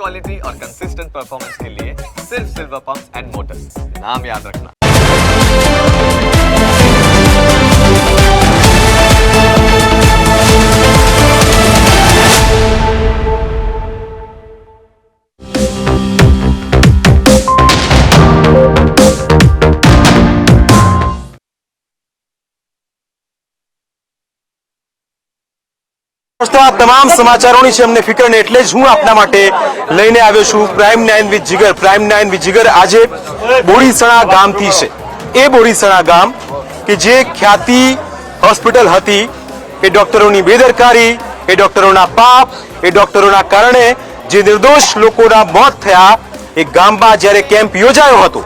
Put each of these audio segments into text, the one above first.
Quality और consistent performance के लिए सिर्फ सिल्वर पंप्स एंड मोटर्स, नाम याद रखना। આ તમામ સમાચારોની છે અમને ફિકર ને એટલે જ હું આપના માટે લઈને આવ્યો છું prime 9 with Jigar. Prime 9 with Jigar આજે બોરીસણા ગામથી છે. એ બોરીસણા ગામ કે જે ખ્યાતિ હોસ્પિટલ હતી, એ ડોક્ટરોની બેદરકારી, એ ડોક્ટરોના પાપ, એ ડોક્ટરોના કારણે જે નિર્દોષ લોકોના મોત થયા, એ ગામમાં જ્યારે કેમ્પ યોજાયો હતો,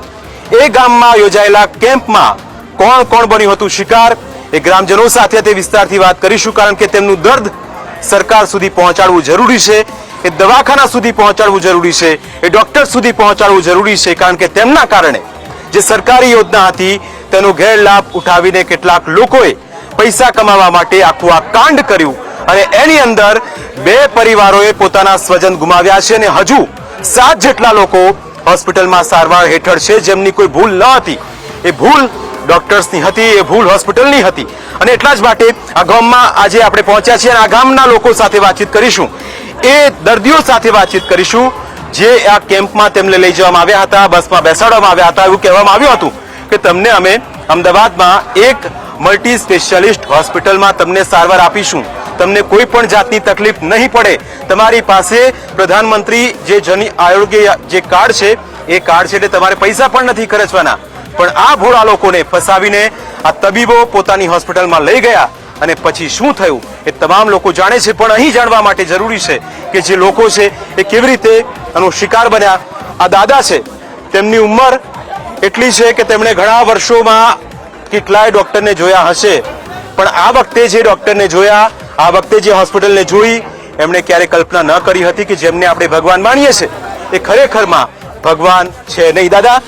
એ ગામમાં યોજાયેલા કેમ્પમાં કોણ કોણ બન્યું હતું શિકાર, એ ગ્રામજનો સાથે તે વિસ્તારથી વાત કરીશું. કારણ કે તેમનું દર્દ સરકાર સુધી પહોંચાડવું જરૂરી છે, એ દવાખાના સુધી પહોંચાડવું જરૂરી છે, એ ડોક્ટર સુધી પહોંચાડવું જરૂરી છે. કારણ કે તેમના કારણે જે સરકારી યોજના હતી તેનો ગેરલાભ ઉઠાવીને કેટલાક લોકોએ પૈસા કમાવા માટે આખું આ કાંડ કર્યું અને એની અંદર 2 પરિવારોએ પોતાના સ્વજન ગુમાવ્યા છે અને હજુ 7 જેટલા લોકો હોસ્પિટલમાં સારવાર હેઠળ છે જેમની કોઈ ભૂલ ન હતી. એ ભૂલ ડોક્ટર્સની હતી, એ ભૂલ હોસ્પિટલની હતી. અને એટલા જ માટે આ ગામમાં આજે આપણે પહોંચ્યા છીએ અને આ ગામના લોકો સાથે વાતચીત કરીશું, એ દર્દીઓ સાથે વાતચીત કરીશું જે આ કેમ્પમાં તેમને લઈ જવામાં આવ્યા હતા, બસમાં બેસાડવામાં આવ્યા હતા. એવું કહેવામાં આવ્યું હતું કે તમને અમે અમદાવાદમાં એક મલ્ટી સ્પેશિયાલિસ્ટ હોસ્પિટલમાં તમને સારવાર આપીશું, તમને કોઈ પણ જાતની તકલીફ નહીં પડે, તમારી પાસે પ્રધાનમંત્રી જે જન આરોગ્ય જે કાર્ડ છે એ કાર્ડ છે એટલે તમારે પૈસા પણ નથી ખર્ચવાના. પણ આ ભોળા લોકોને ફસાવીને આ તબીબો પોતાની હોસ્પિટલમાં લઈ ગયા અને પછી શું થયું એ તમામ લોકો જાણે છે. પણ અહીં જાણવા માટે જરૂરી છે કે જે લોકો છે એ કેવી રીતે આનો શિકાર બન્યા. આ દાદા છે, તેમની ઉંમર એટલી છે કે તેમણે ઘણા વર્ષોમાં કેટલાય ડોક્ટરને જોયા હશે, પણ આ વખતે જે ડોક્ટરને જોયા, આ વખતે જે હોસ્પિટલને જોઈ, એમણે ક્યારે કલ્પના ન કરી હતી કે જેમને આપણે ભગવાન માનીએ છીએ એ ખરેખરમાં ભગવાન છે નહીં. દાદા,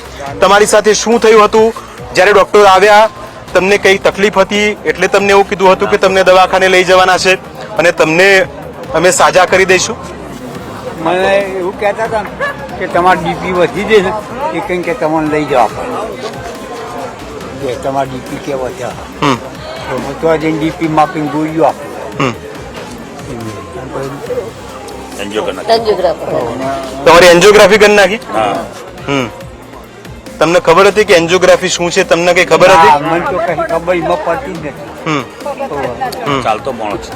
તમારી સાથે શું થયું હતું જ્યારે ડોક્ટર આવ્યા? તમને કઈ તકલીફ હતી એટલે તમને એવું કીધું હતું કે તમને દવાખાને લઈ જવાના છે અને તમને અમે સાજા કરી દઈશું? મને એવું કહેતા હતા કે તમારી ડીપી વધી જશે, એ કંઈ કે તમને લઈ જવા પડે, તમારી ડીપી કે વધ્યા તો જઈને ડીપી માપીને ગોળીઓ આપો. તમારી એન્જિયોગ્રાફી કરી નાખી? તમને ખબર હતી કે એન્જિયોગ્રાફી શું છે? તમને કઈ ખબર હતી? મને તો કઈ ખબર પડતી જ નથી. ચાલતો માણસ છે.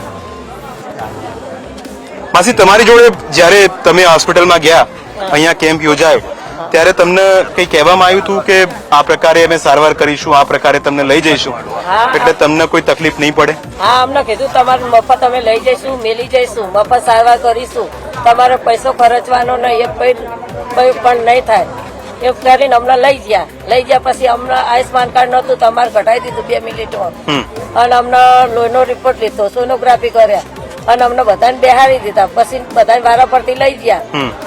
માસી, તમારી જોડે જ્યારે તમે હોસ્પિટલમાં ગયા, અહીંયા કેમ્પ યોજાયો, ત્યારે તમને કઈ કહેવામાં આવ્યું હતું કે આ પ્રકારે અમે સારવાર કરીશું, આ પ્રકારે તમને લઈ જઈશું એટલે તમને કોઈ તકલીફ નહીં પડે? હા, અમને કીધું તમારું મફત અમે લઈ જઈશું, મેલી જઈશું, મફત સારવાર કરીશું, તમારો પૈસો ખર્ચવાનો નહીં, પણ નહીં થાય એવું કરીને અમને લઈ ગયા પછી અમને આયુષ્માન કાર્ડ નતું, તમારે ઘટાડી દીધું 2 મિનિટમાં અને અમને લોહીનો રિપોર્ટ લીધો, સોનોગ્રાફી કર્યા અને અમને બધાને બેહાડી દીધા. પછી બધાને વારા પરથી લઈ ગયા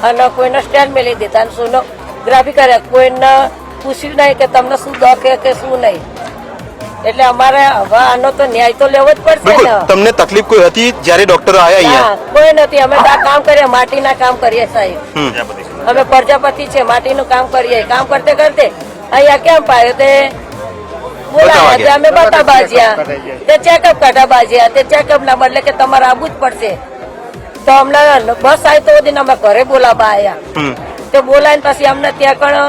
અને કોઈને સ્ટેન્ડ મેલી દીધા અને સોનોગ્રાફી કર્યા. કોઈને પૂછ્યું નહીં કે તમને શું દો કે શું નહીં. એટલે અમારે હવે આનો તો ન્યાય તો લેવો જ પડશે ને. તમને તકલીફ કોઈ હતી જ્યારે ડોક્ટરો આવ્યા? કોઈ નથી. અમે આ કામ કરીએ, માટીના કામ કરીએ સાહેબ, અમે પ્રજાપતિ છે, માટીનું કામ કરીએ. કામ કરતે કરતે અહીંયા કેમ પાયો તે બોલાવ્યા, અમે બતા બાજ્યા, તે ચેકઅપ કાઢા બાજ્યા, તે ચેકઅપ ના બદલે કે તમારે આવવું જ પડશે. તો અમને બસ આવી તો અમે ઘરે બોલાવવા આવ્યા. તો બોલાવીને પછી અમને ત્યાં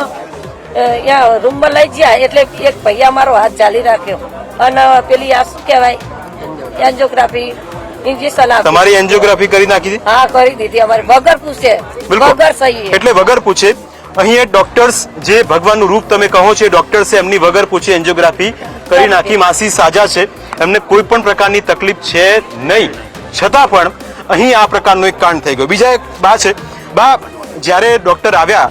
રૂમમાં લઈ ગયા. એટલે એક ભૈયા મારો હાથ ચાલી રાખ્યો અને પેલી આ શું કહેવાય એન્જિયોગ્રાફી ઇન્જેક્શન આપ્યું. તમારી એન્જિયોગ્રાફી કરી નાખી દીધી? હા, કરી દીધી. અમારે વગર પૂછે, વગર સહી. એટલે વગર પૂછે અહીં ડોક્ટર્સ જે ભગવાનનું રૂપ તમે કહો છો, ડોક્ટર્સે એમની વગર પૂછે એન્જિયોગ્રાફી કરી નાખી. માસી સાજા છે, એમને કોઈ પણ પ્રકારની તકલીફ છે નહીં, છતાં પણ અહીં આ પ્રકારનો એક કાંડ થઈ ગયો. બીજા એક બા છે. બા, જ્યારે ડોક્ટર આવ્યા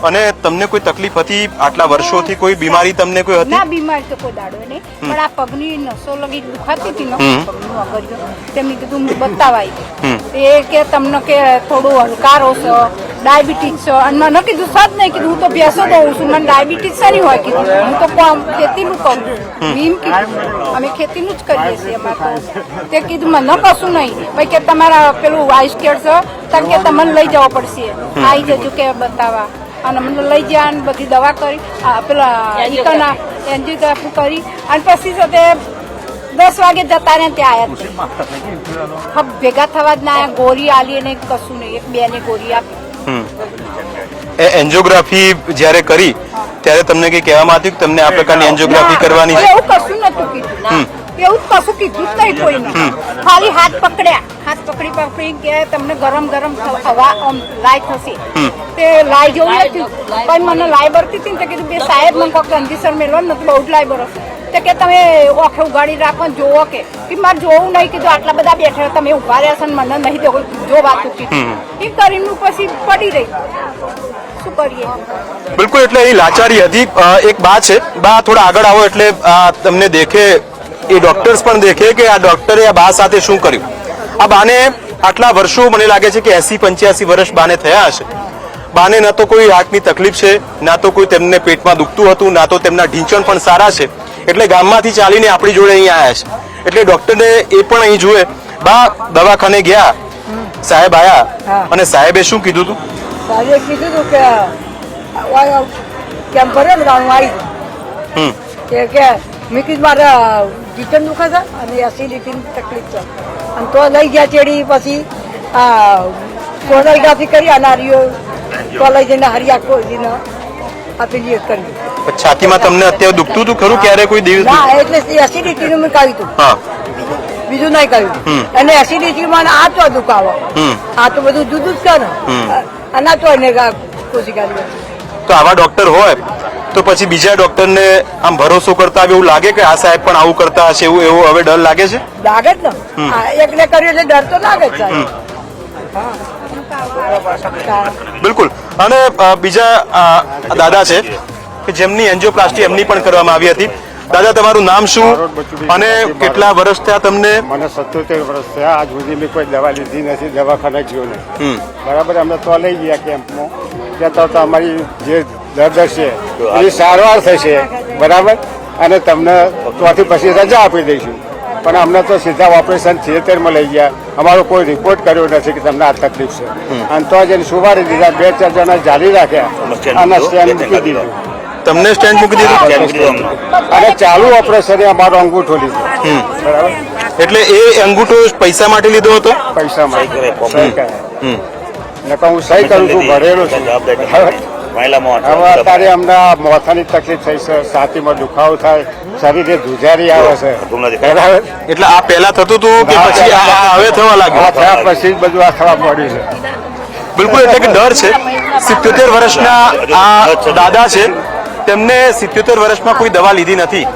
અને તમને કોઈ તકલીફ હતી આટલા વર્ષોથી? કોઈ બીમારી તમને કોઈ હતી? ના, બીમારી તો કોઈ દાડો નહીં, પણ આ પગની નસો લગી દુખાતી હતી ને, પગનું આગળ તેમને કીધું બતાવાય એ કે તમને કે થોડું હલકારો છે, ડાયાબિટીસ છે અને મને કીધું સજ નહીં કીધું હું તો ભેંસો દઉં છું મને ડાયાબિટીસ સારી હોય કીધું હું તો કામ ખેતીનું કરું એમ કીધું અમે ખેતીનું જ કરીએ છીએ અમારે તો તે કીધું મને કશું નહીં પછી કે તમારા પેલું આઈસ કેર છે કારણ કે તમને લઈ જવા પડશે આવી જજો કે બતાવવા અને મને લઈ ગયા અને બધી દવા કરી પેલા ઈકના એન્જિયોગ્રાફી કરી અને પછી છે તે 10 વાગે જતા રહ્યા ત્યાં આવ્યા ભેગા થવા જ ના આવ્યા ગોળી આલી ને કશું નહીં એક બે ને ગોળી આપી એ એન્જિયોગ્રાફી જ્યારે કરી ત્યારે તમને કઈ કહેવામાં આવ્યું કે તમને આ પ્રકારની એન્જિયોગ્રાફી કરવાની છે? એવું કશું નતું કીધું એવું જ કશું કીધું જ નહીં કોઈને ખાલી હાથ પકડી કે તમને ગરમ હવા લાય થશે તે લાય જેવું નથી પણ મને લાય બરતી હતી ને તો કીધું બે સાહેબ મને કોઈ કંડિશન મેળવો ને બહુ જ લાય બરસ તો કે તમે ઓખે ઉગાડી રાખો ને જોવો કે મારે જોવું નહીં કીધું આટલા બધા બેઠા તમે ઉભા રહ્યા છો ને મને નહીં જોવાતું કીધું એ કરીને પછી પડી રહી શું કરીએ બિલકુલ એટલે એ લાચારી હતી. એક બા છે, બા થોડા આગળ આવો એટલે તમને દેખે એ ડોક્ટર્સ પણ દેખે કે આ ડોક્ટરે આ બા સાથે શું કર્યું. આ બાને આટલા વર્ષો મને લાગે છે કે 80-85 વર્ષ બાને થયા હશે. બાને ના તો કોઈ હાર્ટની તકલીફ છે, ના તો કોઈ તેમને પેટમાં દુખતું હતું, ના તો તેમના ઢીંચણ પણ સારા છે. એટલે ગામમાંથી ચાલીને આપણી જોડે અહીં આવ્યા છે. એટલે ડોક્ટરને એ પણ અહીં જુએ. બા દવાખાને ગયા, સાહેબ આયા અને સાહેબે શું કીધું હતું? સાહેબે કીધું હતું કે કેમ ભરે ને આવી કે મેં કીધું મારે ઢીંચણ દુખે છે અને એસિડિટીની તકલીફ છે અને તો લઈ ગયા ચેડી પછી સોનોગ્રાફી કરી અનારીઓ તો લઈ જઈને હરિયાકોજીને આપેલી કરી. છાતીમાં તમને અત્યારે દુખતું હતું ખરું ક્યારે કોઈ દિવસ? ના, એટલે એસિડિટીનું મેં કહ્યું હતું, બીજું નહીં કહ્યું. અને એસિડિટીમાં આ તો દુખાવો, આ તો બધું જુદું જ કરે અને આ તો એને કોશિકા. તો આવા ડોક્ટર હોય તો પછી બીજા ડોક્ટરને આમ ભરોસો કરતા આવે એવું લાગે કે આ સાહેબ પણ આવું કરતા હશે એવું એવો હવે ડર લાગે છે? લાગે જ ને, એકને કર્યું એટલે ડર તો લાગે જ સાહેબ. બિલકુલ. અને બીજા દાદા છે કે જેમની એન્જિયોપ્લાસ્ટી એમની પણ કરવામાં આવી હતી. દાદા, તમારું નામ શું અને કેટલા વર્ષ થયા તમને? મને 77 વર્ષ થયા. આજ સુધી મેં કોઈ દવા લીધી નથી, દવાખાને ગયો નહીં. બરાબર, અમને તો લઈ ગયા કેમ્પમાં. ત્યાં તો અમારી જે દર્દ છે એ સારવાર થશે, બરાબર, અને તમને ત્યાંથી પછી રજા આપી દઈશું. પણ અમને તો સીધા ઓપરેશન થિયેટરમાં લઈ ગયા. અમારો કોઈ રિપોર્ટ કર્યો નથી કે તમને આ તકલીફ છે. અને તો જઈને સુવારી દીધા, 2-4 જણા જાળી રાખ્યા અને સ્ટેન્ડ મૂકી દીધું. તમને સ્ટેન્ડ મૂકી દીધું અને ચાલુ ઓપરેશન અમારો અંગૂઠો લીધો, બરાબર. એટલે એ અંગૂઠો પૈસા માટે લીધો હતો? પૈસા માટે સહી કરે. હું સહી કરું છું, ભરેલો છું. હવે અત્યારે અમને મોથાની તકલીફ થઈ છે, છાતીમાં દુખાવો થાય, શરીરે ધ્રુજારી આવે છે, બરાબર. એટલે આ પહેલા થતું હતું કે પછી આ હવે થવા લાગ્યું? થયા પછી જ બધું આ થવા મળ્યું છે. બિલકુલ. એટલે કે ડર છે. 77 વર્ષના આ દાદા છે, તેમને 77 વર્ષમાં કોઈ દવા લીધી નથી,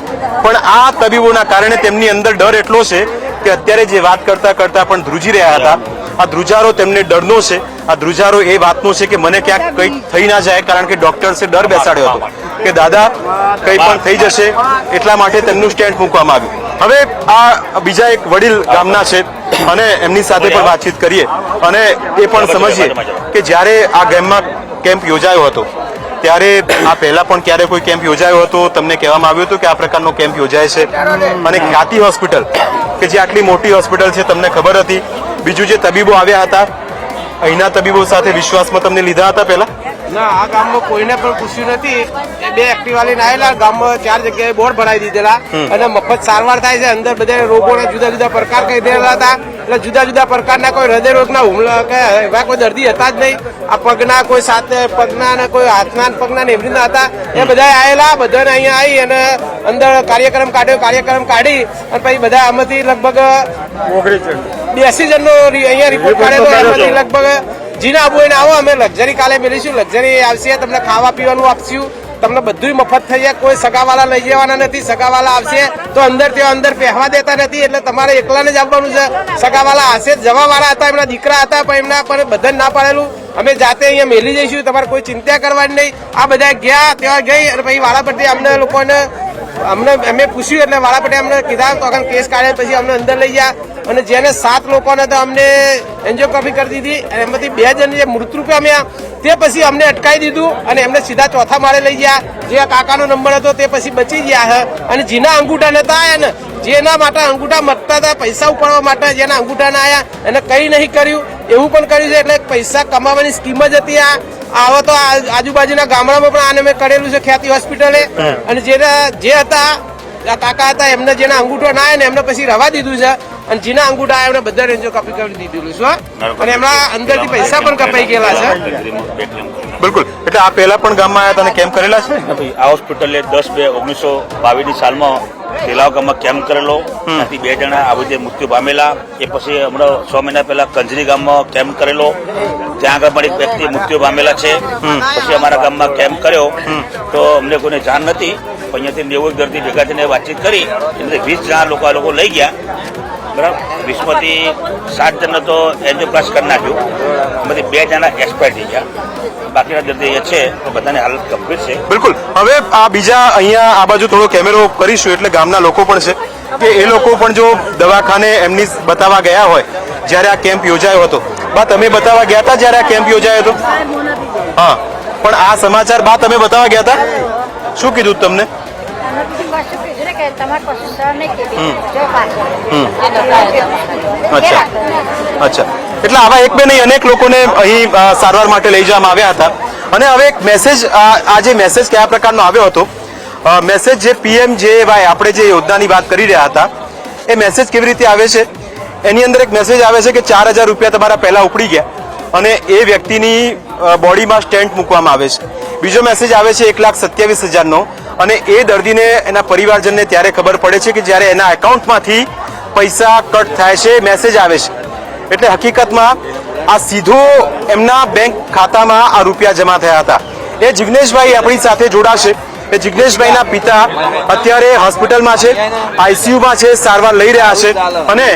પણ આ તબીબોના કારણે તેમની અંદર ડર એટલો છે કે અત્યારે જે વાત કરતા કરતા પણ ધ્રુજી રહ્યા હતા. આ ધ્રુજારો તેમને ડરનો છે. આ ધ્રુજારો એ વાતનો છે કે મને ક્યાંક કંઈક થઈ ના જાય, કારણ કે ડોક્ટર્સે ડર બેસાડ્યો હતો કે દાદા કંઈ પણ થઈ જશે, એટલા માટે તેમનું સ્ટેન્ડ મૂકવામાં આવ્યું. હવે આ બીજા એક વડીલ ગામના છે અને એમની સાથે પણ વાતચીત કરીએ અને એ પણ સમજીએ કે જ્યારે આ ગેમમાં કેમ્પ યોજાયો હતો ત્યારે આ પહેલા પણ ક્યારે કોઈ કેમ્પ યોજાયો હતો? તમને કહેવામાં આવ્યું હતું કે આ પ્રકારનો કેમ્પ યોજાય છે? અને ખ્યાતિ હોસ્પિટલ કે જે આટલી મોટી હોસ્પિટલ છે, તમને ખબર હતી? બીજું જે તબીબો આવ્યા હતા, અહીંના તબીબો સાથે વિશ્વાસમાં તમને લીધા હતા પહેલા? ના, આ ગામમાં કોઈને પણ પૂછ્યું નથી. એ 2 એક્ટિવા લઈને આવેલા, ગામમાં 4 જગ્યાએ બોર્ડ ભરાઈ દીધેલા અને મફત સારવાર થાય છે. અંદર બધા રોગોના જુદા જુદા પ્રકાર કહી દેલા હતા. એટલે જુદા જુદા પ્રકારના કોઈ હૃદય રોગના હુમલા કે એવા કોઈ દર્દી હતા જ નહીં. આ પગના કોઈ સાથે પગના અને કોઈ હાથના પગના ને એવી રીતના હતા. એ બધા આવેલા, બધાને અહીંયા આવી અને અંદર કાર્યક્રમ કાઢી અને પછી બધા આમાંથી લગભગ 80 જણનો અહીંયા રિપોર્ટ કાઢ્યો તો એમાંથી લગભગ જીના આબુ એને આવો, અમે લક્ઝરી કાલે મેળવીશું, લક્ઝરી આવશે, તમને ખાવા પીવાનું આપશું, તમને બધું મફત થઈ જાય. કોઈ સગાવાલા લઈ જવાના નથી. સગાવાલા આવશે તો અંદર તેઓ અંદર પહેવા દેતા નથી, એટલે તમારે એકલાને જ આવવાનું છે. સગાવાલા હશે, જવાવાળા હતા, એમના દીકરા હતા, પણ એમના પર બધાને ના પાડેલું. અમે જાતે અહીંયા મેલી જઈશું, તમારે કોઈ ચિંતા કરવાની નહીં. આ બધા ગયા, ત્યાં ગઈ અને પછી વાળા પરથી અમને લોકોને અમે પૂછ્યું એટલે વાળા પટેલ અમને કીધા તો કેસ કાઢ્યા, પછી અમને અંદર લઈ ગયા. અને જેને 7 લોકોને તો અમને એન્જિયોગ્રાફી કરી દીધી અને એમાંથી 2 જણ જે મૃત્યુ પામ્યા તે પછી અમને અટકાવી દીધું અને એમને સીધા ચોથા માળે લઈ ગયા. જે કાકાનો નંબર હતો તે પછી બચી ગયા છે અને જેના અંગૂઠા નતા આવ્યા ને, જેના માટે અંગૂઠા મતતા હતા પૈસા ઉપાડવા માટે, જેના અંગૂઠા ના આવ્યા એને કંઈ નહીં કર્યું એવું પણ કર્યું છે. એટલે પૈસા કમાવાની સ્કીમ જ હતી આ. આવો તો આજુબાજુના ગામડામાં પણ આને મેં કરેલું છે ખ્યાતિ હોસ્પિટલે. અને જે હતા કાકા હતા એમને જેના અંગૂઠો ના આવ્યા ને એમને પછી રવા દીધું છે અને જેના અંગૂઠા આવ્યા એમને બધા રેન્જો કાપી કરી દીધેલું છે અને એમના અંદરથી પૈસા પણ કપાઈ ગયેલા છે. બિલકુલ. એટલે આ પહેલા પણ ગામમાં આવ્યા હતા અને કેમ્પ કરેલા છે. આ હોસ્પિટલે 10/2/1922 સાલમાં તેલાવ ગામમાં કેમ્પ કરેલો. ત્યાંથી 2 જણા આ બધે મૃત્યુ પામેલા. એ પછી હમણાં 6 મહિના પહેલા કંજરી ગામમાં કેમ્પ કરેલો. ત્યાં આગળ પણ એક વ્યક્તિ મૃત્યુ પામેલા છે. પછી અમારા ગામમાં કેમ્પ કર્યો તો અમને કોઈને જાણ નથી. અહીંયાથી 90 દર્દી ભેગા થઈને વાતચીત કરી એટલે 20 જણા લોકો આ લોકો લઈ ગયા. બરાબર. 20માંથી 7 જણને તો એન્જિયોપ્લાસ્ટી કરી નાખ્યું. એમાંથી 2 જણા એક્સપાયર થઈ ગયા. બાકીના દર્દી છે તો બધાની હાલત ગંભીર છે. બિલકુલ. હવે આ બીજા અહીંયા આ બાજુ થોડો કેમેરો કરીશું એટલે ગામના લોકો પણ છે કે એ લોકો પણ જો દવાખાને એમની બતાવવા ગયા હોય જ્યારે આ કેમ્પ યોજાયો હતો. બા તમે બતાવવા ગયા હતા જ્યારે આ કેમ્પ યોજાયો હતો? હા, પણ આ સમાચાર બા તમે બતાવવા ગયા હતા? શું કીધું તમને? અચ્છા અચ્છા. એટલે આવા એક બે નહીં અનેક લોકોને અહીં સારવાર માટે લઈ જવામાં આવ્યા હતા. અને હવે એક મેસેજ, આ જે મેસેજ કયા પ્રકારનો આવ્યો હતો, મેસેજ જે PMJY આપણે જે યોજનાની વાત કરી રહ્યા હતા એ મેસેજ કેવી રીતે આવે છે એની અંદર એક મેસેજ આવે છે કે 4000 રૂપિયા તમારા પહેલા ઉપડી ગયા અને એ વ્યક્તિની બોડીમાં સ્ટેન્ટ મૂકવામાં આવે છે. બીજો મેસેજ આવે છે 1,27,000નો અને એ દર્દીને એના પરિવારજનને ત્યારે ખબર પડે છે કે જ્યારે એના એકાઉન્ટમાંથી પૈસા કટ થાય છે, મેસેજ આવે છે. એટલે હકીકતમાં આ સીધો એમના બેંક ખાતામાં આ રૂપિયા જમા થયા હતા. એ જિગ્નેશભાઈ આપણી સાથે જોડાશે. એ જિગ્નેશભાઈના પિતા અત્યારે હોસ્પિટલમાં છે, ICUમાં છે, સારવાર લઈ રહ્યા છે અને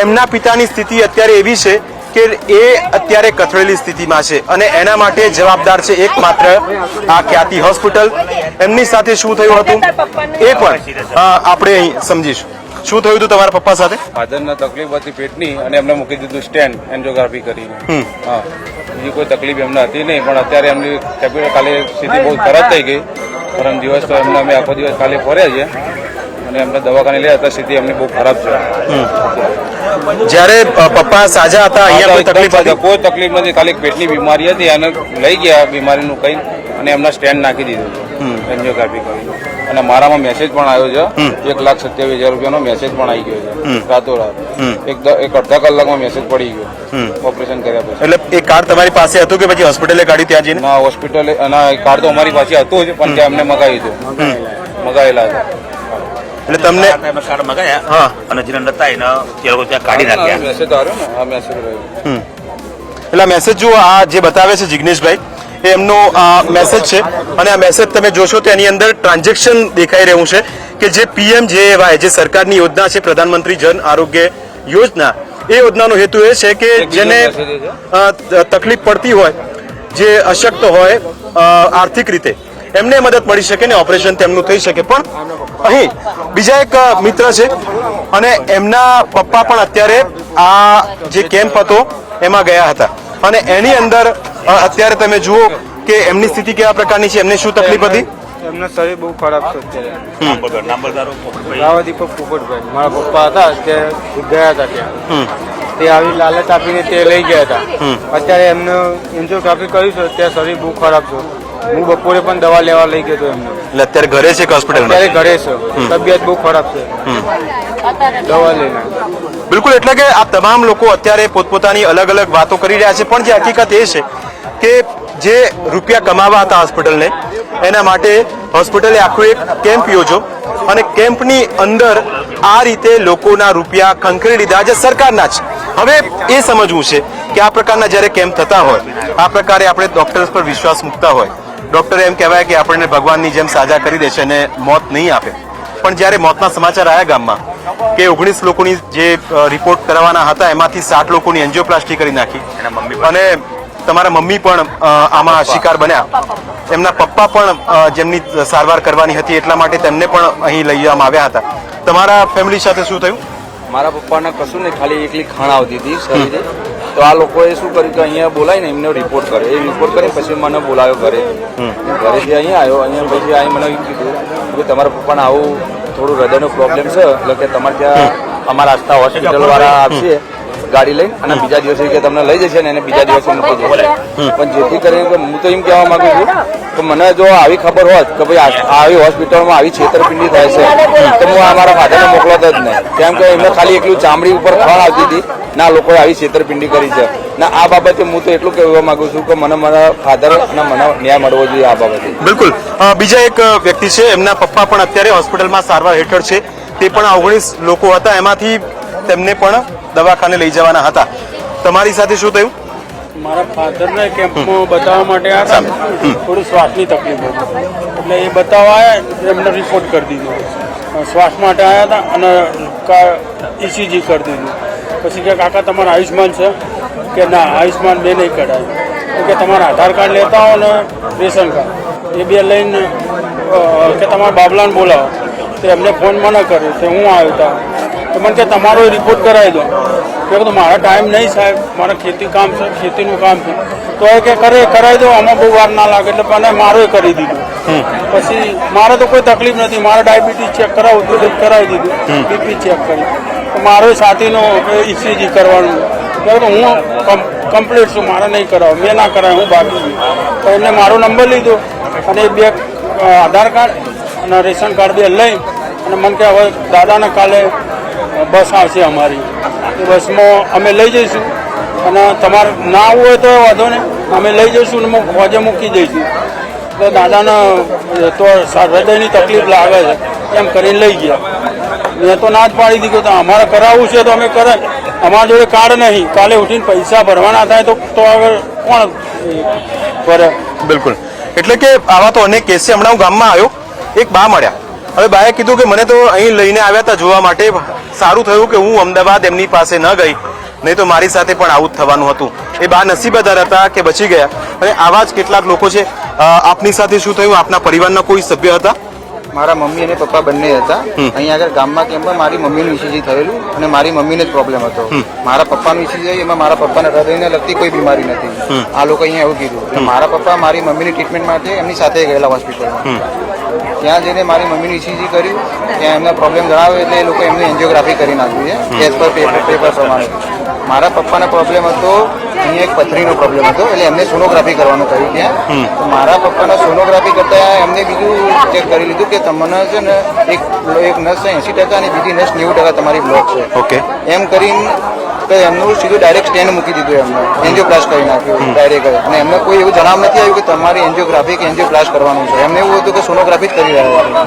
એમના પિતાની સ્થિતિ અત્યારે એવી છે કે એ અત્યારે કથળેલી સ્થિતિમાં છે અને એના માટે જવાબદાર છે એકમાત્ર આ ખ્યાતિ હોસ્પિટલ. એમની સાથે શું થયું હતું એ પણ આપણે અહીં સમજીશું. શું થયું હતું તમારા પપ્પા સાથે? ફાધરને તકલીફ હતી પેટની અને એમને મૂકી દીધું સ્ટેન્ડ એન્જિયોગ્રાફી કરીને. હા, બીજી કોઈ તકલીફ એમને હતી નહીં, પણ અત્યારે એમની કેપિટલ કાલે સ્થિતિ બહુ ખરાબ થઈ ગઈ. પરમ દિવસ તો એમને અમે આખો દિવસ કાલે ફર્યા છે અને એમને દવાખાને લઈ હતા. સ્થિતિ એમની બહુ ખરાબ છે. જ્યારે પપ્પા સાજા હતા અહીંયા કોઈ તકલીફ હતી? કોઈ તકલીફ નથી, ખાલી પેટની બીમારી હતી અને લઈ ગયા બીમારીનું કઈ અને એમના સ્ટેન્ડ નાખી દીધું એન્જિયોગ્રાફી કરીને. અને મારામાં મેસેજ પણ આવ્યો છે, 1,27,000 રૂપિયાનો મેસેજ પણ આવી ગયો છે રાતોરાત. એક અડધા કલાકમાં મેસેજ પડી ગયો ઓપરેશન કર્યા પછી. એટલે એ કાર્ડ તમારી પાસે હતું કે પછી હોસ્પિટલે કાઢી ત્યાં જઈને? ના, હોસ્પિટલે અને કાર્ડ તો અમારી પાસે હતું જ પણ ત્યાં અમને મગાવેલા હતા. એટલે તમને કાર્ડ મગાયા. હા. અને જેને નતા એને તે લોકો ત્યાં કાઢી નાખ્યા. મેસેજ આવ્યો ને, આ મેસેજ રહ્યો. એટલે મેસેજ જુઓ, આ જે બતાવે છે જિગ્નેશભાઈ એ એમનો મેસેજ છે અને આ મેસેજ તમે જોશો તો એની અંદર ટ્રાન્ઝેક્શન દેખાઈ રહ્યું છે કે જે PMJY જે સરકારની યોજના છે, પ્રધાનમંત્રી જન આરોગ્ય યોજના, એ યોજનાનો હેતુ એ છે કે જેને તકલીફ પડતી હોય, જે અશક્ત હોય આર્થિક રીતે, એમને મદદ મળી શકે ને ઓપરેશન તેમનું થઈ શકે. પણ અહીં બીજા એક મિત્ર છે અને એમના પપ્પા પણ અત્યારે આ જે કેમ્પ હતો એમાં ગયા હતા અને એની અંદર અત્યારે તમે જુઓ કે એમની સ્થિતિ કેવા પ્રકારની છે, એમને શું તકલીફ હતી? એમનું શરીર બહુ ખરાબ છે અત્યારે. નામદારો રાવદીપ પોપટભાઈ મારા પપ્પા હતા તે ગયા હતા ત્યાં. તે આવી લાલચ આપીને તે લઈ ગયા હતા. અત્યારે એમને એન્જિયોગ્રાફી કર્યું છે, ત્યાં શરીર બહુ ખરાબ છે. હું બપોરે પણ દવા લેવા લઈ ગયો હતો એમને. એટલે અત્યારે ઘરે છે કે હોસ્પિટલમાં? અત્યારે ઘરે છે, તબિયત બહુ ખરાબ છે, દવા લઈને. બિલકુલ. એટલે કે આ તમામ લોકો અત્યારે પોતપોતાની અલગ અલગ વાતો કરી રહ્યા છે, પણ જે હકીકત એ છે કે જે રૂપિયા કમાવા હતા હોસ્પિટલને, એના માટે હોસ્પિટલે આખું એક કેમ્પ યોજો અને કેમ્પની અંદર આ રીતે લોકોના રૂપિયા ખંખેરી લીધા જે સરકારના છે. હવે એ સમજવું છે કે આ પ્રકારના જ્યારે કેમ્પ થતા હોય, આ પ્રકારે આપણે ડોક્ટર્સ પર વિશ્વાસ મૂકતા હોય, ડોક્ટર એમ કહેવાય કે આપણને ભગવાનની જેમ સાજા કરી દેશે અને મોત નહીં આપે, પણ જ્યારે મોતના સમાચાર આવ્યા ગામમાં કે 19 લોકોની જે રિપોર્ટ કરવાના હતા એમાંથી 7 લોકોની એન્જિયોપ્લાસ્ટી કરી નાખી અને તમારા મમ્મી પણ આમાં શિકાર બન્યા, એમના પપ્પા પણ જેમની સારવાર કરવાની હતી એટલા માટે તેમને પણ અહીં લઈ જવામાં આવ્યા હતા. તમારા ફેમિલી સાથે શું થયું? મારા પપ્પાને કશું નહીં, ખાલી એકલી ખાણ આવતી હતી શરીરે. તો આ લોકોએ શું કર્યું કે અહીંયા બોલાવીને એમને રિપોર્ટ કરે. એ રિપોર્ટ કરીને પછી મને બોલાવ્યો ઘરે. ઘરેથી અહીંયા આવ્યો. અહીંયા પછી અહીં મને એવું કીધું કે તમારા પપ્પાને આવું થોડું હૃદયનો પ્રોબ્લેમ છે, એટલે કે તમારે ત્યાં અમારા આસ્થા હોસ્પિટલ વાળા આવશે ગાડી લઈને અને બીજા દિવસે કે તમને લઈ જશે ને એને બીજા દિવસે મૂકી જશે. પણ જેથી કરીને હું તો એમ કહેવા માંગુ છું કે મને જો આવી ખબર હોત કે ભાઈ આવી હોસ્પિટલમાં આવી છેતરપિંડી થાય છે તો હું અમારા ફાધરને મોકલતો જ નહીં. કેમ કે એમને ખાલી એકલું ચામડી ઉપર ખણ આવતી હતી ના લોકોએ આવી છેતરપિંડી કરી છે. ના આ બાબતે હું તો એટલું કહેવા માંગુ છું કે મને મારા ફાધર અને મને ન્યાય મળવો જોઈએ આ બાબતે. બિલકુલ. બીજા એક વ્યક્તિ છે, એમના પપ્પા પણ અત્યારે હોસ્પિટલમાં સારવાર હેઠળ છે. તે પણ 19 લોકો હતા, એમાંથી તેમને પણ દવાખાને લઈ જવાના હતા. તમારી સાથે શું થયું? મારા ફાધરને કેમ્પમાં બતાવવા માટે આવ્યા હતા. થોડી શ્વાસની તકલીફ હતી એટલે એ બતાવવા આવ્યા, એમને રિપોર્ટ કરી દીધો. શ્વાસ માટે આવ્યા હતા અને ECG કરી દીધું. પછી કે કાકા તમારા આયુષ્માન છે કે ના આયુષ્માન બે નહીં કઢાય. કે તમારા આધાર કાર્ડ લેતા હો ને રેશન કાર્ડ એ બે લઈને કે તમારા બાબલાને બોલાવો. તો એમને ફોન મને કર્યો તો હું આવ્યો હતા. તો મને કે તમારો રિપોર્ટ કરાવી દો. કે મારા ટાઈમ નહીં સાહેબ, મારા ખેતી કામ છે, ખેતીનું કામ છે. તો એ કે કરાવી દો, આમાં બહુ વાર ના લાગે. એટલે મને મારોય કરી દીધું. પછી મારે તો કોઈ તકલીફ નથી. મારે ડાયાબિટીસ ચેક કરાવવું તો કરાવી દીધું, બીપી ચેક કરી. તો મારો સાથીનો ECG કરવાનું. હું કમ્પ્લીટ છું, મારે નહીં કરાવું, મેં ના કરાવ્યું, હું બાકી છું. તો એમને મારો નંબર લીધો અને બે આધાર કાર્ડ અને રેશન કાર્ડ બે લઈ અને મને કે હવે દાદાને કાલે બસ આવશે અમારી, એ બસમાં અમે લઈ જઈશું અને તમારે ના આવવું હોય તો વાંધો નહીં, અમે લઈ જઈશું અને ખોજે મૂકી દઈશું. તો દાદાને તો હૃદયની તકલીફ લાગે છે એમ કરીને લઈ ગયા. મેં તો ના જ પાડી દીધું તો અમારે કરાવવું છે તો અમે કરાય. અમારા જોડે કાર્ડ નહીં, કાલે ઉઠીને પૈસા ભરવાના થાય તો આગળ કોણ ભરે? બિલકુલ. એટલે કે આવા તો અનેક કેસ છે. હમણાં હું ગામમાં આવ્યો, એક બા મળ્યા. હવે બાએ કીધું કે મને તો અહીં લઈને આવ્યા હતા જોવા માટે, સારું થયું કે હું અમદાવાદ એમની પાસે ન ગઈ, નહીં તો મારી સાથે પણ આવું જ થવાનું હતું. એ બા નસીબદાર હતા કે બચી ગયા. અને આવા જ કેટલાક લોકો છે. આપની સાથે શું થયું? આપના પરિવારના કોઈ સભ્ય હતા? મારા મમ્મી અને પપ્પા બંને હતા. અહીંયા આગળ ગામમાં કેમ્પમાં મારી મમ્મીનું ECG થયેલું અને મારી મમ્મીને જ પ્રોબ્લેમ હતો. મારા પપ્પાનું ECG એમાં મારા પપ્પાને હૃદયને લગતી કોઈ બીમારી નથી. આ લોકો અહીંયા એવું કીધું એટલે મારા પપ્પા મારી મમ્મીની ટ્રીટમેન્ટ માટે એમની સાથે ગયેલા હોસ્પિટલમાં. ત્યાં જઈને મારી મમ્મીનું ECG કર્યું, ત્યાં એમને પ્રોબ્લેમ જણાવ્યો એટલે એ લોકો એમને એન્જિયોગ્રાફી કરી નાખ્યું છે એઝ પર પેપર પ્રમાણે. મારા પપ્પાનો પ્રોબ્લેમ હતો, અહીંયા એક પથરીનો પ્રોબ્લેમ હતો એટલે એમને સોનોગ્રાફી કરવાનું કહ્યું ત્યાં. તો મારા પપ્પાને સોનોગ્રાફી કરતા એમને બીજું ચેક કરી લીધું કે તમને છે ને એક નસ 80% અને બીજી નસ 90% તમારી બ્લોક છે. ઓકે. એમ કરીને તો એમનું સીધું ડાયરેક્ટ સ્ટેન્ડ મૂકી દીધું, એમને એન્જિયોપ્લાસ્ટ કરી નાખ્યું ડાયરેક્ટ. અને એમને કોઈ એવું જણાવ નથી આવ્યું કે તમારી એન્જિયોગ્રાફી કે એન્જિયોપ્લાસ્ટ કરવાનું છે. એમને એવું હતું કે સોનોગ્રાફી જ કરી રહ્યા હતા.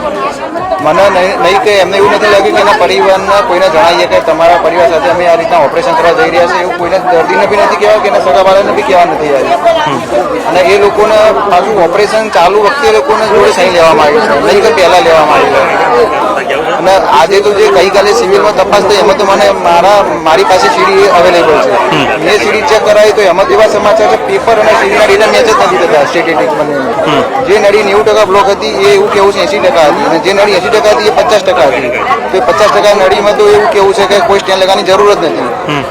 મને નહીં કે એમને એવું નથી લાગ્યું કે એના પરિવારના કોઈને જણાવીએ કે તમારા પરિવાર સાથે અમે આ રીતના ઓપરેશન કરવા જઈ રહ્યા છે. એવું કોઈને દર્દીને બી નથી કહેવા કે એના સગાવાળાને બી કહેવા નથી આવ્યું. અને એ લોકોને પાછું ઓપરેશન ચાલુ વખતે લોકોને જોડે સહી લેવામાં આવી છે, નહીં કે પહેલા લેવામાં આવી છે. અને આજે તો જે ગઈકાલે સિવિલમાં તપાસ થઈ એમાં તો મને મારી પાસે સીડી અવેલેબલ છે. મેં સીડી ચેક કરાવી તો એમાં એવા સમાચાર છે પેપર અને સીડીના ડેટા મેચ જ નથી થતા સ્ટેટિસ્ટિક બંને. જે નળી 90% બ્લોક હતી એ એવું કેવું છે 80% હતી, અને જે નળી 80% હતી એ 50% હતી. તો એ 50% નળીમાં તો એવું કેવું છે કે કોઈ સ્ટેન્ડ લગાવવાની જરૂર જ નથી.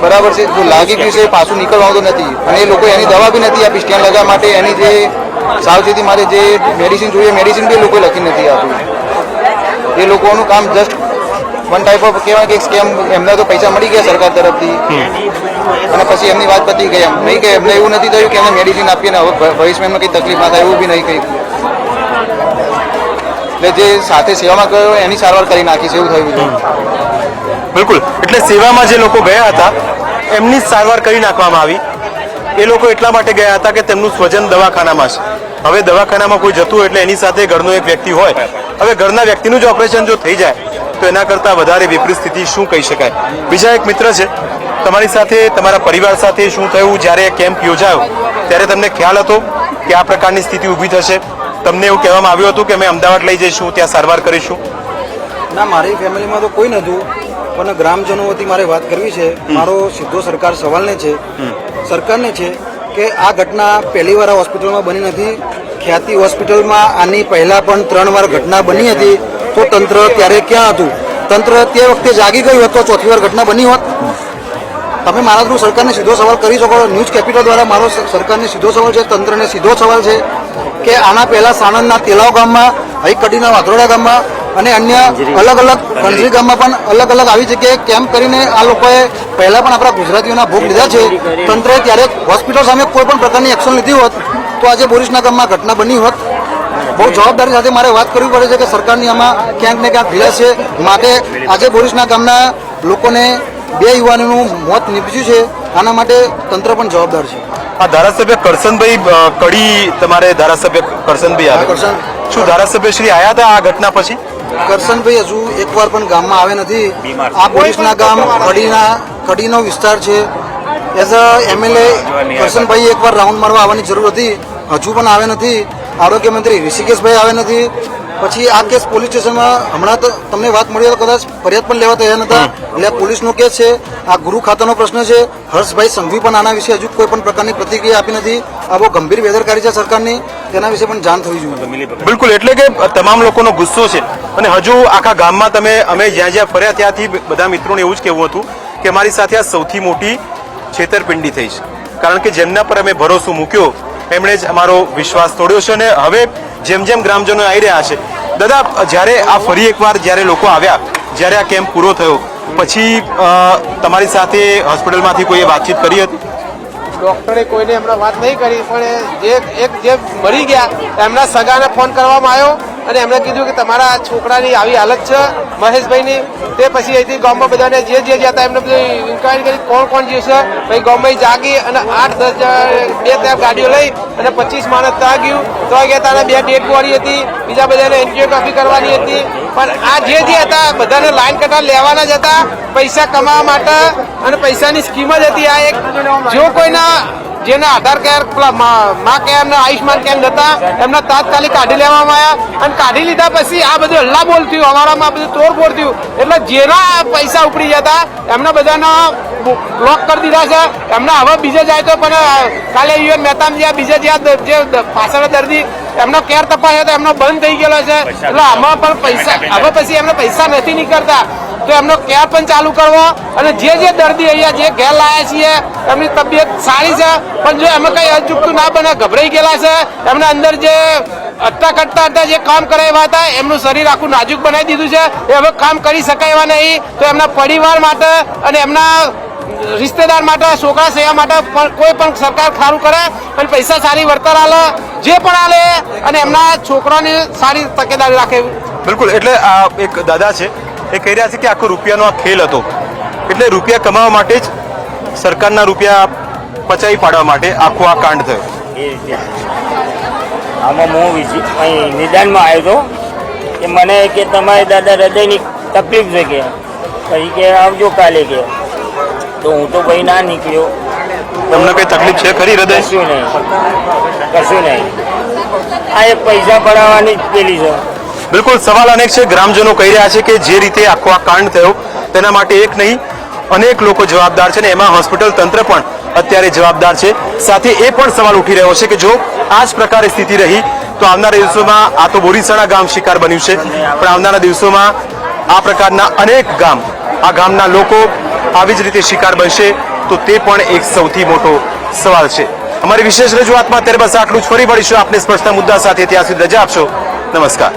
બરાબર છે, જો લાગી ગયું છે પાછું નીકળવાનું તો નથી. અને એ લોકો એની દવા બી નથી આપી સ્ટેન્ડ લગાવવા માટે. એની જે સાવચેતી માટે જે મેડિસિન જોઈએ મેડિસિન બી લોકો લખી નથી આપી. એ લોકોનું કામ જસ્ટ વન ટાઈપ ઓફ કહેવાય કે સ્કેમ. એમને તો પૈસા મળી ગયા સરકાર તરફથી અને પછી એમની વાત પતી ગઈ. એમ નહીં કે એમને એવું નથી થયું કે એમને મેડિસિન આપીએ ને હવે ભવિષ્યમાં એમને કંઈ તકલીફ ના થાય, એવું બી નહીં કંઈ. એટલે જે સાથે સેવામાં ગયો એની સારવાર કરી નાખી છે એવું થયું છે. બિલકુલ. એટલે સેવામાં જે લોકો ગયા હતા એમની સારવાર કરી નાખવામાં આવી. એ લોકો એટલા માટે ગયા હતા કે તેમનું સ્વજન દવાખાનામાં છે. હવે દવાખાનામાં કોઈ જતું એટલે એની સાથે ઘરનો એક વ્યક્તિ હોય. હવે ઘરના વ્યક્તિનું જ ઓપરેશન જો થઈ જાય તો એના કરતાં વધારે વિપરીત સ્થિતિ શું કહી શકાય? બીજા એક મિત્ર છે, તમારી સાથે તમારા પરિવાર સાથે શું થયું? જ્યારે કેમ્પ યોજાયો ત્યારે તમને ખ્યાલ હતો કે આ પ્રકારની સ્થિતિ ઊભી થશે? તમને એવું કહેવામાં આવ્યું હતું કે અમે અમદાવાદ લઈ જઈશું, ત્યાં સારવાર કરીશું? ના, મારી ફેમિલીમાં તો કોઈ નહોતું, પણ ગ્રામજનો વતી મારે વાત કરવી છે. મારો સીધો સરકારને છે કે આ ઘટના પહેલી વાર આ હોસ્પિટલમાં બની નથી. ખ્યાતિ હોસ્પિટલમાં આની પહેલા પણ 3 વાર ઘટના બની હતી. તો તંત્ર ત્યારે ક્યાં હતું? તંત્ર તે વખતે જાગી ગયું હોત તો ચોથી વાર ઘટના બની હોત? તમે મારા થ્રુ સરકારને સીધો સવાલ કરી શકો. ન્યૂઝ કેપિટલ દ્વારા મારો સરકારને સીધો સવાલ છે, તંત્રને સીધો સવાલ છે કે આના પહેલા સાણંદના તેલાવ ગામમાં, અહીં કડીના વાધરોડા ગામમાં અને અન્ય અલગ અલગ કંજરી ગામમાં પણ અલગ અલગ આવી જગ્યાએ કેમ્પ કરીને આ લોકોએ પહેલા પણ આપણા ગુજરાતીઓના ભોગ લીધા છે. તંત્રએ ત્યારે હોસ્પિટલ સામે કોઈ પણ પ્રકારની એક્શન લીધી હોત તો આજે બોરીસના ગામમાં ઘટના બની હોત. બહુ જવાબદારી સાથે મારે વાત કરવી પડે છે કે સરકારની આમાં ક્યાંક ને ક્યાંક ઢીલા છે. માટે આજે બોરીસના ગામના લોકોને 2 યુવાનોનું મોત નીપજ્યું છે. આના માટે તંત્ર પણ જવાબદાર છે. આ ધારાસભ્ય કરશનભાઈ કડી, તમારે ધારાસભ્ય કરશનભાઈ આવે, શું ધારાસભ્ય શ્રી આયા હતા આ ઘટના પછી? કરશનભાઈ હજુ એકવાર પણ ગામમાં આવે નથી. આ બોરીસના ગામ કડીનો વિસ્તાર છે. એઝ અ એમએલએ કરશનભાઈ એકવાર રાઉન્ડ મારવા આવવાની જરૂર હતી, હજુ પણ આવે નથી. આરોગ્ય મંત્રી ઋષિકેશભાઈ આવે નથી. પછી આ કેસ પોલીસ સ્ટેશનમાં હમણાં તો તમને વાત મળી તો કદાચ ફરિયાદ પણ લેવા તૈયાર નતા. એટલે પોલીસનો કેસ છે. આ ગુરુ ખાતાનો પ્રશ્ન છે. હર્ષભાઈ સંઘવી પણ આના વિશે હજુ કોઈ પણ પ્રકારની પ્રતિક્રિયા આપી નથી. આ બહુ ગંભીર બેદરકારી છે સરકારની, તેના વિશે પણ જાણ થવી જોઈએ. બિલકુલ, એટલે કે તમામ લોકોનો ગુસ્સો છે અને હજુ આખા ગામમાં અમે જ્યાં જ્યાં ફર્યા ત્યાંથી બધા મિત્રોને એવું જ કહેવું હતું કે અમારી સાથે આ સૌથી મોટી છેતરપિંડી થઈ છે. કારણ કે જેમના પર અમે ભરોસો મૂક્યો એમણે જ અમારો વિશ્વાસ તોડ્યો છે. અને હવે જેમ જેમ ગ્રામજનો આવી રહ્યા છે, દાદા, જ્યારે આ ફરી એકવાર જ્યારે લોકો આવ્યા, જ્યારે આ કેમ્પ પૂરો થયો પછી તમારી સાથે હોસ્પિટલમાંથી કોઈએ વાતચીત કરી હતી? ડોક્ટરે કોઈને હમણાં વાત નહીં કરી, પણ જે મરી ગયા એમના સગાને ફોન કરવામાં આવ્યો અને એમણે કીધું કે તમારા છોકરાની આવી હાલત છે મહેશભાઈની. તે પછી અહીંથી ગામમાં બધાને જે હતા એમને બધું ઇન્ક્વાયરી કરી કોણ જીવશે. પછી ગામમાં જાગી અને 8-10 2 ગાડીઓ લઈ અને 25 માણસ ત્યાં ગયું. તો ગયા તારા 2 ડેડ બોડી હતી, બીજા બધાને એન્જિયોગ્રાફી કરવાની હતી. પણ આ જે હતા બધાને લાઈન કટાર લેવાના જ હતા પૈસા કમાવા માટે અને પૈસાની સ્કીમ જ હતી. આ એક જો કોઈના જેના આધાર કાર્ડ મા કેર ને આયુષ્માન કેર હતા એમના તાત્કાલિક કાઢી લેવામાં આવ્યા અને કાઢી લીધા પછી આ બધું હલ્લા બોલ થયું, અમારામાં બધું તોડફોડ થયું. એટલે જેના પૈસા ઉપડી જતા એમના બધાના બ્લોક કરી દીધા છે. એમના હવે બીજે જાય તો પણ કાલે યુએન મહેતામાં જ્યાં બીજે જ્યાં જે પાછળ દર્દી એમનો કેર તપાસ હતો એમનો બંધ થઈ ગયેલો છે. એટલે આમાં પણ પૈસા હવે પછી એમને પૈસા નથી નીકળતા તો એમનો કેર પણ ચાલુ કરવો અને જે દર્દી અહીંયા જે ઘેર લાયા છીએ એમની તબિયત સારી છે પણ જો એમાં કઈ અચૂકતું ના બને, ગભરાઈ ગયેલા છે, એમના અંદર જે અટ્ટા કટતા જે કામ કરે એવા હતા એમનું શરીર આખું નાજુક બનાવી દીધું છે. એ હવે કામ કરી શકાય એવા નહીં. તો એમના પરિવાર માટે અને એમના રિશ્તેદાર માટે, છોકરા સેવા માટે કોઈ પણ સરકાર સારું કરે અને પૈસા સારી વળતર આલે, જે પણ આલે અને એમના છોકરાની સારી તકેદારી રાખે. બિલકુલ, એટલે આ એક દાદા છે એ કહી રહ્યા છે કે આખો રૂપિયાનો આ ખેલ હતો. એટલે રૂપિયા કમાવા માટે જ સરકારના રૂપિયા પચાવી પાડવા માટે આખો આ કાંડ થયો. આમાં હું અહીં નિદાનમાં આવ્યો હતો કે મને કે તમારે દાદા હૃદયની તકલીફ છે કે પછી કે આવજો કાલે કે. તો હું તો ભાઈ ના નીકળ્યો. તમને કઈ તકલીફ છે ખરી હૃદય? કશું નહીં. આ એક પૈસા પડાવવાની જ પેલી છે. બિલકુલ, સવાલ અનેક છે. ગ્રામજનો કહી રહ્યા છે કે જે રીતે આખો આ કાંડ થયો તેના માટે એક નહીં અનેક લોકો જવાબદાર છે ને એમાં હોસ્પિટલ તંત્ર પણ અત્યારે જવાબદાર છે. સાથે એ પણ સવાલ ઉઠી રહ્યો છે કે જો આ જ પ્રકારે સ્થિતિ રહી તો આવનારા દિવસોમાં, આ તો બોરીસણા ગામ શિકાર બન્યું છે, પણ આવનારા દિવસોમાં આ પ્રકારના અનેક ગામ, આ ગામના લોકો આવી જ રીતે શિકાર બનશે તો તે પણ એક સૌથી મોટો સવાલ છે. અમારી વિશેષ રજૂઆતમાં અત્યારે બસ આટલું જ. ફરી મળીશું આપને સ્પર્શના મુદ્દા સાથે. ત્યાં સુધી રજા આપશો. નમસ્કાર.